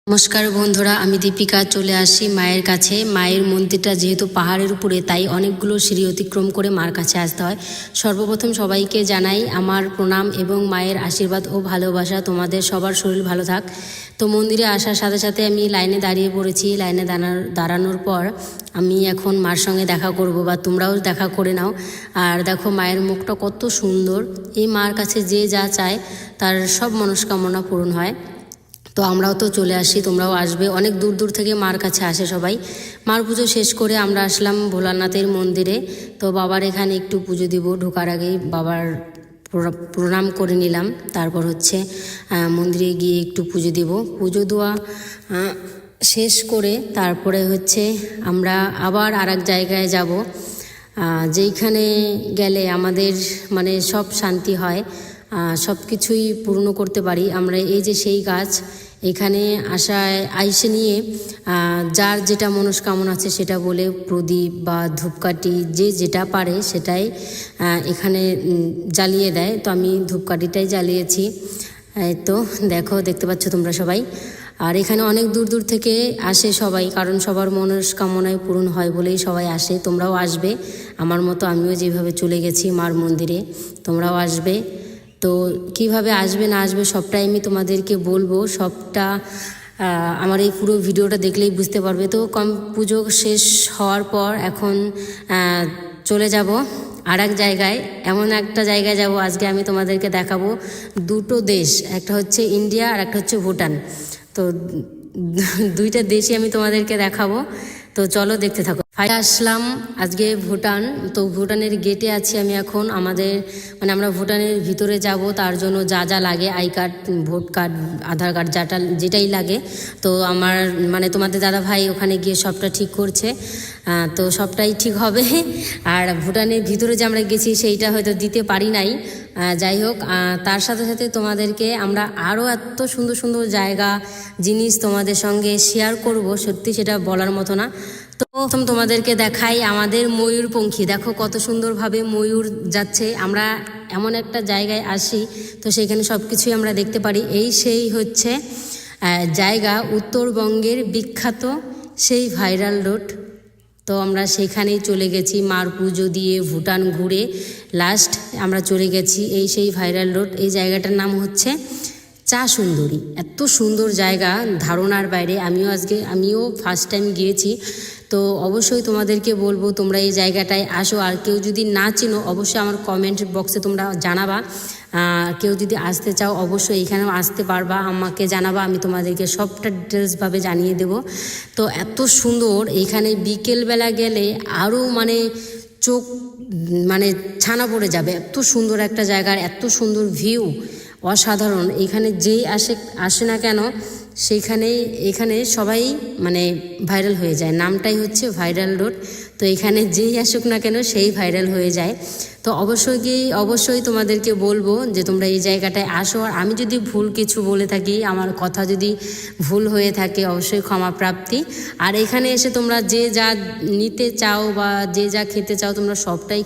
নমস্কার বন্ধুরা, আমি দীপিকা চলে আসি মায়ের কাছে। মায়ের মন্দিরটা যেহেতু পাহাড়ের উপরে, তাই অনেকগুলো সিঁড়ি অতিক্রম করে মার কাছে আসতে হয়। সর্বপ্রথম সবাইকে জানাই আমার প্রণাম এবং মায়ের আশীর্বাদ ও ভালোবাসা। তোমাদের সবার শরীর ভালো থাক। তো মন্দিরে আসার সাথে সাথে আমি লাইনে দাঁড়িয়ে পড়েছি। লাইনে দাঁড়ানোর পর আমি এখন মার সঙ্গে দেখা করব, বা তোমরাও দেখা করে নাও। আর দেখো মায়ের মুখটা কত সুন্দর। এই মার কাছে যে যা চায় তার সব মনস্কামনা পূরণ হয়। তো আমরাও তো চলে আসি, তোমরাও আসবে। অনেক দূর দূর থেকে মার কাছে আসে সবাই। মার পুজো শেষ করে আমরা আসলাম ভোলানাথের মন্দিরে। তো বাবার এখানে একটু পুজো দিব। ঢোকার আগেই বাবার প্রণাম করে নিলাম। তারপর হচ্ছে মন্দিরে গিয়ে একটু পুজো দেব। পুজো দেওয়া শেষ করে তারপরে হচ্ছে আমরা আবার আর এক জায়গায় যাব, যেইখানে গেলে আমাদের মানে সব শান্তি হয়, সব কিছুই পূর্ণ করতে পারি আমরা। এই যে সেই গাছ, এখানে আইসে নিয়ে যার যেটা মনস্কামনা আছে সেটা বলে প্রদীপ বা ধূপকাঠি যে যেটা পারে সেটাই এখানে জ্বালিয়ে দেয়। তো আমি ধূপকাঠিটাই জ্বালিয়েছি। তো দেখতে পাচ্ছ তোমরা সবাই। আর এখানে অনেক দূর দূর থেকে আসে সবাই, কারণ সবার মনস্কামনায় পূরণ হয় বলেই সবাই আসে। তোমরাও আসবে আমার মতো, আমিও যেভাবে চলে গেছি মার মন্দিরে, তোমরাও আসবে। তো কিভাবে আসবে না আসবে সবটাই আমি তোমাদেরকে বলবো। সবটা আমার এই পুরো ভিডিওটা দেখলেই বুঝতে পারবে। তো পুজো শেষ হওয়ার পর এখন চলে যাব আর এক জায়গায়। এমন একটা জায়গায় যাব আজকে আমি তোমাদেরকে দেখাবো দুটো দেশ, একটা হচ্ছে ইন্ডিয়া আর একটা হচ্ছে ভুটান। তো দুইটা দেশই আমি তোমাদেরকে দেখাবো। তো চলো দেখতে থাকো। আসলাম আজকে ভুটান। তো ভুটানের গেটে আছি আমি এখন। আমরা ভুটানের ভিতরে যাব, তার জন্য যা যা লাগে I card, vote card, Aadhaar card, যেটাই লাগে। তো আমার তোমাদের দাদা ভাই ওখানে গিয়ে সবটা ঠিক করছে। তো সবটাই ঠিক হবে। আর ভুটানের ভিতরে যে আমরা গেছি সেইটা হয়তো দিতে পারি নাই। যাই হোক, তার সাথে সাথে তোমাদেরকে আমরা আরও এত সুন্দর সুন্দর জায়গা, জিনিস তোমাদের সঙ্গে শেয়ার করব, সত্যি সেটা বলার মতো না। তো প্রথম তোমাদেরকে দেখাই আমাদের ময়ূরপঙ্খী। দেখো কত সুন্দরভাবে ময়ূর যাচ্ছে। আমরা এমন একটা জায়গায় আসি, তো সেখানে সব কিছুই আমরা দেখতে পারি। সেই হচ্ছে জায়গা, উত্তরবঙ্গের বিখ্যাত সেই ভাইরাল রোড। তো আমরা সেখানেই চলে গেছি মার পুজো দিয়ে, ভুটান ঘুরে লাস্ট আমরা চলে গেছি সেই ভাইরাল রোড। এই জায়গাটার নাম হচ্ছে চা সুন্দরী। এত সুন্দর জায়গা, ধারণার বাইরে। আমিও ফার্স্ট টাইম গিয়েছি। তো অবশ্যই তোমাদেরকে বলবো তোমরা এই জায়গাটায় আসো। আর কেউ যদি না চিনো অবশ্যই আমার কমেন্ট বক্সে তোমরা জানাবা। কেউ যদি আসতে চাও অবশ্যই এখানেও আসতে পারবা, আমাকে জানাবা, আমি তোমাদেরকে সবটা ডিটেলসভাবে জানিয়ে দেব। তো এত সুন্দর, এখানে বিকেলবেলা গেলে আরও চোখ ছানা পড়ে যাবে। এত সুন্দর একটা জায়গার এত সুন্দর ভিউ, অসাধারণ। এখানে যেই আসে না কেন এখানে সবাই ভাইরাল হয়ে যায়। নামটাই হচ্ছে ভাইরাল রোড। তো এখানে যেই আসুক না কেন সেই ভাইরাল হয়ে যায়। তো অবশ্যই তোমাদেরকে বলবো যে তোমরা এই জায়গাটায় আসো। আর আমি যদি ভুল কিছু বলে থাকি, আমার কথা যদি ভুল হয়ে থাকে, অবশ্যই ক্ষমা প্রাপ্তি। আর এখানে এসে তোমরা যে যা নিতে চাও বা যে যা খেতে চাও তোমরা সবটাই